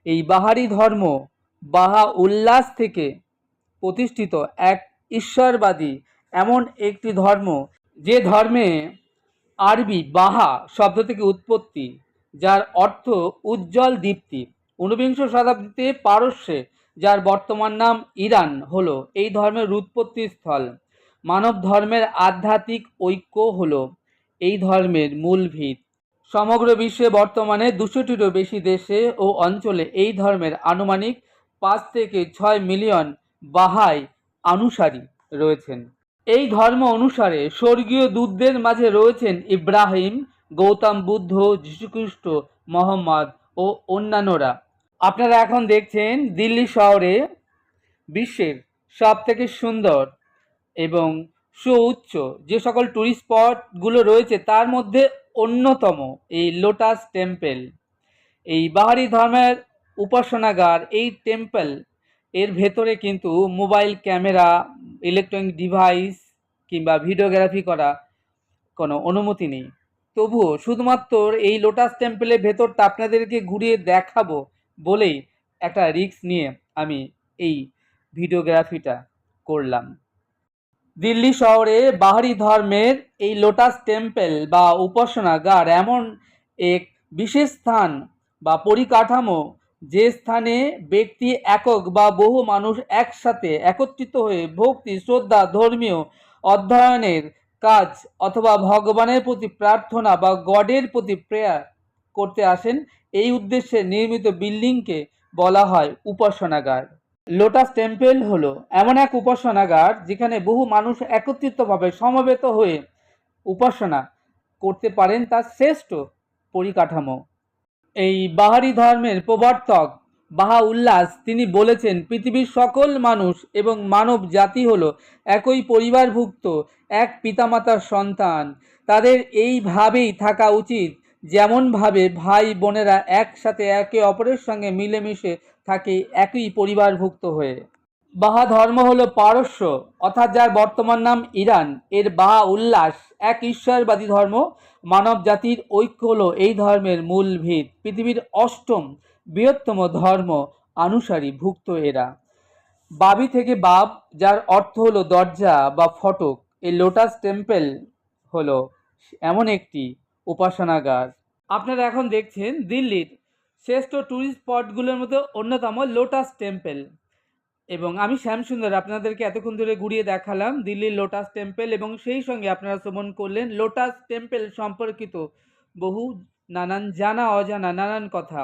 এই বাহারি ধর্ম বাহা উল্লাস থেকে প্রতিষ্ঠিত এক ঈশ্বরবাদী এমন একটি ধর্ম, যে ধর্মে আরবি বাহা শব্দ থেকে উৎপত্তি, যার অর্থ উজ্জ্বল দীপ্তি। ঊনবিংশ শতাব্দীতে পারস্যে, যার বর্তমান নাম ইরান, হলো এই ধর্মের উৎপত্তি স্থল। মানব ধর্মের আধ্যাত্মিক ঐক্য হলো এই ধর্মের মূল ভিত। সমগ্র বিশ্বে বর্তমানে 200টিরও বেশি দেশে ও অঞ্চলে এই ধর্মের আনুমানিক 5 থেকে 6 মিলিয়ন বাহাই অনুসারী রয়েছেন। এই ধর্ম অনুসারে স্বর্গীয় দূতদের মাঝে রয়েছেন ইব্রাহিম, গৌতম বুদ্ধ, যীশুখ্রিস্ট, মোহাম্মদ ও অন্যান্যরা। আপনারা এখন দেখছেন দিল্লি শহরে বিশ্বের সব থেকে সুন্দর এবং সুউচ্চ যে সকল ট্যুরিস্ট স্পটগুলো রয়েছে তার মধ্যে অন্যতম এই লোটাস টেম্পল। এই বাহারি ধর্মের উপাসনাগার, এই টেম্পল এর ভেতরে কিন্তু মোবাইল ক্যামেরা, ইলেকট্রনিক ডিভাইস কিংবা ভিডিওগ্রাফি করা কোনো অনুমতি নেই। তবুও শুধুমাত্র এই লোটাস টেম্পলের ভেতরটা আপনাদেরকে ঘুরিয়ে দেখাবো বলেই একটা রিস্ক নিয়ে আমি এই ভিডিওগ্রাফিটা করলাম। দিল্লি শহরে বাহারি ধর্মের এই লোটাস টেম্পল বা উপাসনাগার এমন এক বিশেষ স্থান বা পরিকাঠামো, যে স্থানে ব্যক্তি একক বা বহু মানুষ একসাথে একত্রিত হয়ে ভক্তি, শ্রদ্ধা, ধর্মীয় অধ্যয়নের কাজ অথবা ভগবানের প্রতি প্রার্থনা বা গডের প্রতি প্রেয়ার করতে আসেন। এই উদ্দেশ্যে নির্মিত বিল্ডিংকে বলা হয় উপাসনাগার। লোটাস টেম্পল হলো এমন এক উপাসনাগার যেখানে বহু মানুষ একত্রিতভাবে সমবেত হয়ে উপাসনা করতে পারেন, তার শ্রেষ্ঠ পরিকাঠামো। এই বাহারি ধর্মের প্রবর্তক বাহা উল্লাস তিনি বলেছেন, পৃথিবীর সকল মানুষ এবং মানব জাতি হলো একই পরিবারভুক্ত, এক পিতামাতার সন্তান। তাদের এইভাবেই থাকা উচিত, যেমনভাবে ভাই বোনেরা একসাথে একে অপরের সঙ্গে মিলেমিশে থাকে একই পরিবারভুক্ত হয়ে। বাহা ধর্ম হলো পারস্য, অর্থাৎ যার বর্তমান নাম ইরান, এর বাহা উল্লাস এক ঈশ্বরবাদী ধর্ম। মানব জাতির ঐক্য হলো এই ধর্মের মূল ভিত। পৃথিবীর অষ্টম বৃহত্তম ধর্ম অনুসারী ভুক্ত এরা। বাবি থেকে বাব, যার অর্থ হলো দরজা বা ফটক। এই লোটাস টেম্পল হলো এমন একটি উপাসনাগার। আপনারা এখন দেখছেন দিল্লির শ্রেষ্ঠ ট্যুরিস্ট স্পটগুলোর মধ্যে অন্যতম লোটাস টেম্পল, এবং আমি শ্যামসুন্দর আপনাদেরকে এতক্ষণ ধরে ঘুরিয়ে দেখালাম দিল্লির লোটাস টেম্পল, এবং সেই সঙ্গে আপনারা শ্রবণ করলেন লোটাস টেম্পল সম্পর্কিত বহু নানান জানা অজানা নানান কথা।